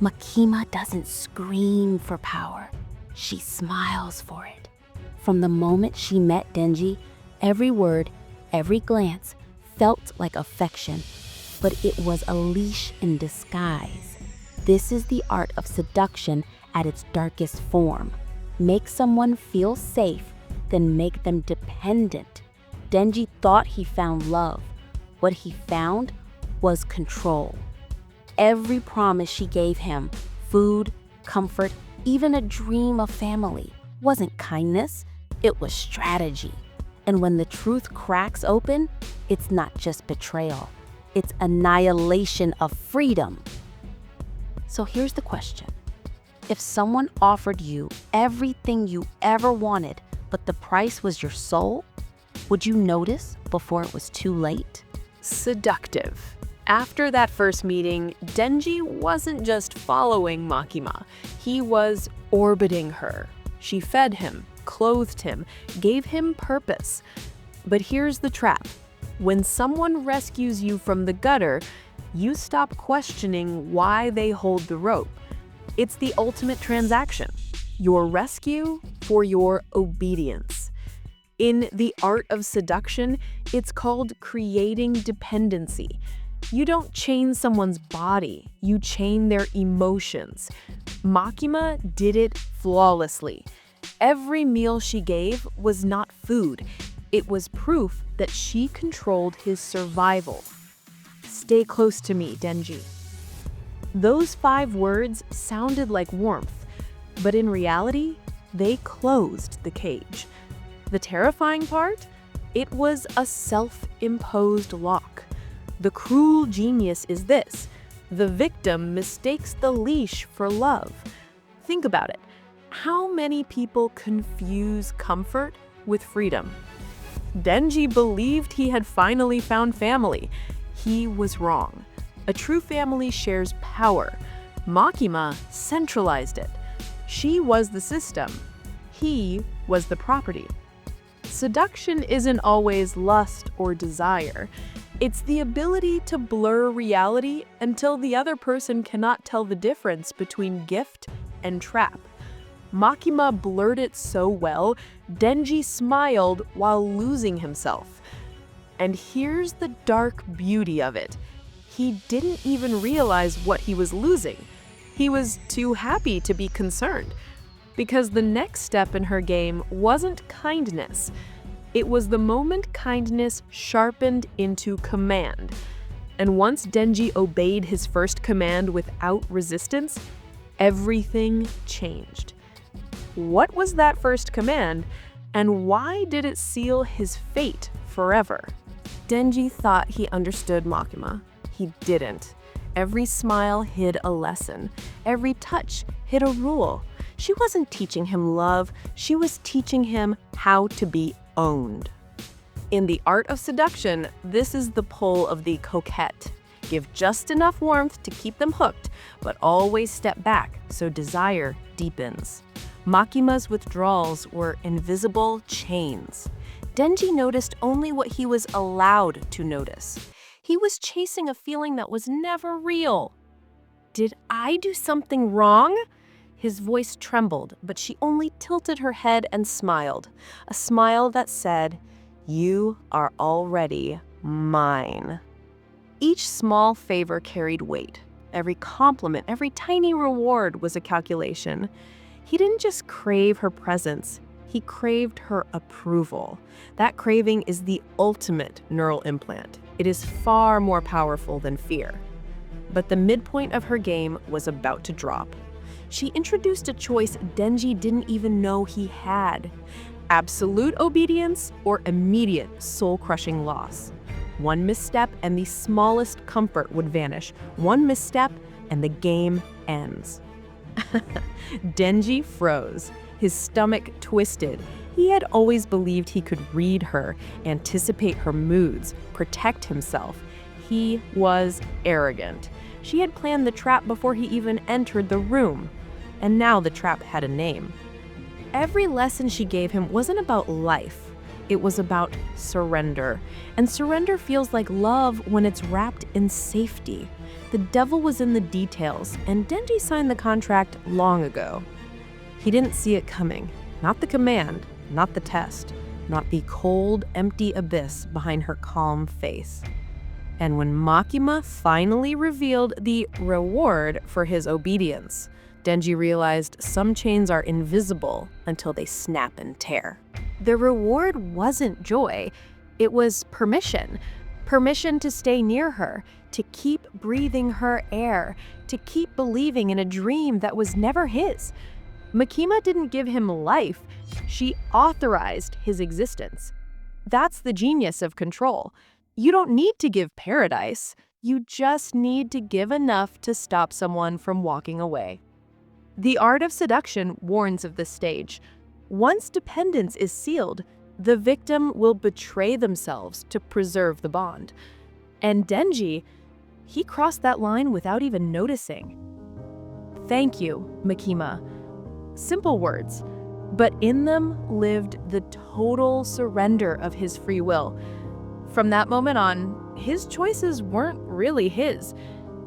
Makima doesn't scream for power. She smiles for it. From the moment she met Denji, every word, every glance felt like affection, but it was a leash in disguise. This is the art of seduction at its darkest form. Make someone feel safe, then make them dependent. Denji thought he found love. What he found was control. Every promise she gave him, food, comfort, even a dream of family, wasn't kindness, it was strategy. And when the truth cracks open, it's not just betrayal, it's annihilation of freedom. So here's the question. If someone offered you everything you ever wanted, but the price was your soul, would you notice before it was too late? Seductive. After that first meeting, Denji wasn't just following Makima, he was orbiting her. She fed him, clothed him, gave him purpose. But here's the trap. When someone rescues you from the gutter, you stop questioning why they hold the rope. It's the ultimate transaction. Your rescue for your obedience. In the art of seduction, it's called creating dependency. You don't chain someone's body, you chain their emotions. Makima did it flawlessly. Every meal she gave was not food. It was proof that she controlled his survival. Stay close to me, Denji. Those 5 words sounded like warmth, but in reality, they closed the cage. The terrifying part? It was a self-imposed lock. The cruel genius is this: the victim mistakes the leash for love. Think about it. How many people confuse comfort with freedom? Denji believed he had finally found family. He was wrong. A true family shares power. Makima centralized it. She was the system. He was the property. Seduction isn't always lust or desire. It's the ability to blur reality until the other person cannot tell the difference between gift and trap. Makima blurred it so well, Denji smiled while losing himself. And here's the dark beauty of it. He didn't even realize what he was losing. He was too happy to be concerned. Because the next step in her game wasn't kindness. It was the moment kindness sharpened into command. And once Denji obeyed his first command without resistance, everything changed. What was that first command, and why did it seal his fate forever? Denji thought he understood Makima. He didn't. Every smile hid a lesson. Every touch hid a rule. She wasn't teaching him love, she was teaching him how to be owned. In the art of seduction, this is the pull of the coquette. Give just enough warmth to keep them hooked, but always step back so desire deepens. Makima's withdrawals were invisible chains. Denji noticed only what he was allowed to notice. He was chasing a feeling that was never real. Did I do something wrong? His voice trembled, but she only tilted her head and smiled. A smile that said, "You are already mine." Each small favor carried weight. Every compliment, every tiny reward was a calculation. He didn't just crave her presence, he craved her approval. That craving is the ultimate neural implant. It is far more powerful than fear. But the midpoint of her game was about to drop. She introduced a choice Denji didn't even know he had. Absolute obedience or immediate soul-crushing loss. One misstep and the smallest comfort would vanish. One misstep and the game ends. Denji froze. His stomach twisted. He had always believed he could read her, anticipate her moods, protect himself. He was arrogant. She had planned the trap before he even entered the room. And now the trap had a name. Every lesson she gave him wasn't about life. It was about surrender. And surrender feels like love when it's wrapped in safety. The devil was in the details, and Denji signed the contract long ago. He didn't see it coming. Not the command, not the test, not the cold, empty abyss behind her calm face. And when Makima finally revealed the reward for his obedience, Denji realized some chains are invisible until they snap and tear. The reward wasn't joy, it was permission. Permission to stay near her, to keep breathing her air, to keep believing in a dream that was never his. Makima didn't give him life, she authorized his existence. That's the genius of control. You don't need to give paradise, you just need to give enough to stop someone from walking away. The art of seduction warns of this stage. Once dependence is sealed, the victim will betray themselves to preserve the bond. And Denji, he crossed that line without even noticing. Thank you, Makima. Simple words, but in them lived the total surrender of his free will. From that moment on, his choices weren't really his.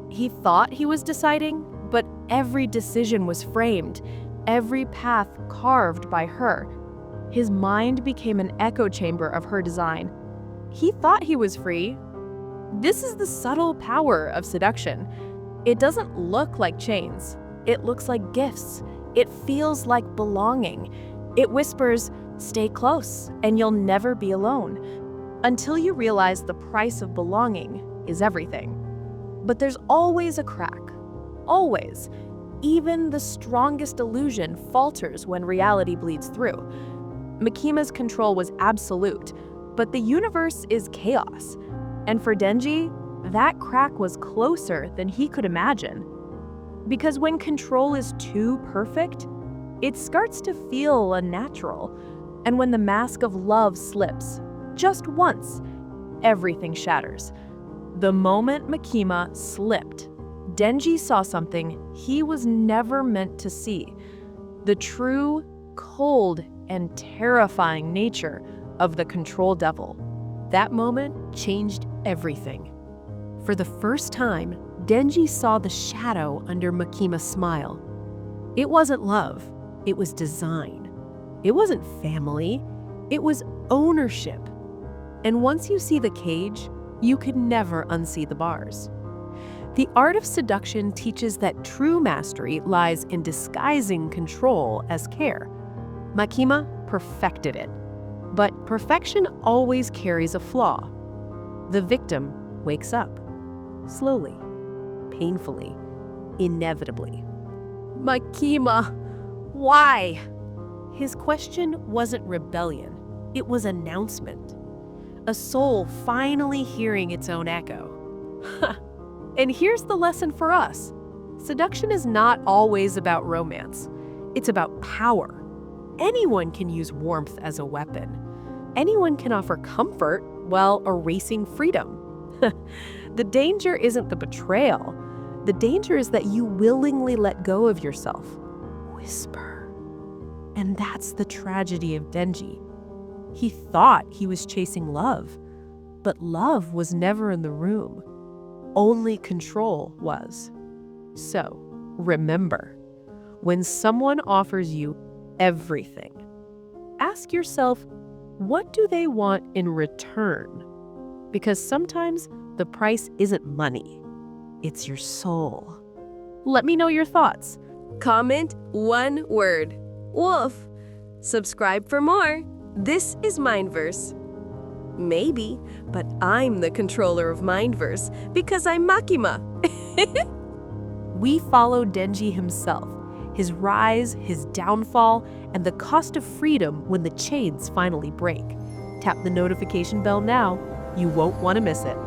He thought he was deciding, but every decision was framed, every path carved by her. His mind became an echo chamber of her design. He thought he was free. This is the subtle power of seduction. It doesn't look like chains. It looks like gifts. It feels like belonging. It whispers, stay close, and you'll never be alone. Until you realize the price of belonging is everything. But there's always a crack. Always. Even the strongest illusion falters when reality bleeds through. Makima's control was absolute, but the universe is chaos. And for Denji, that crack was closer than he could imagine. Because when control is too perfect, it starts to feel unnatural. And when the mask of love slips, just once, everything shatters. The moment Makima slipped, Denji saw something he was never meant to see. The true, cold, and terrifying nature of the control devil. That moment changed everything. For the first time, Denji saw the shadow under Makima's smile. It wasn't love, it was design. It wasn't family, it was ownership. And once you see the cage, you could never unsee the bars. The art of seduction teaches that true mastery lies in disguising control as care. Makima perfected it. But perfection always carries a flaw. The victim wakes up. Slowly, painfully, inevitably. Makima, why? His question wasn't rebellion. It was announcement. A soul finally hearing its own echo. And here's the lesson for us. Seduction is not always about romance. It's about power. Anyone can use warmth as a weapon. Anyone can offer comfort while erasing freedom. The danger isn't the betrayal. The danger is that you willingly let go of yourself. Whisper. And that's the tragedy of Denji. He thought he was chasing love, but love was never in the room. Only control was. So, remember, when someone offers you everything, ask yourself, what do they want in return? Because sometimes the price isn't money, it's your soul. Let me know your thoughts. Comment one word. Wolf. Subscribe for more. This is MindVerse. Maybe, but I'm the controller of MindVerse because I'm Makima. We follow Denji himself, his rise, his downfall, and the cost of freedom when the chains finally break. Tap the notification bell now. You won't want to miss it.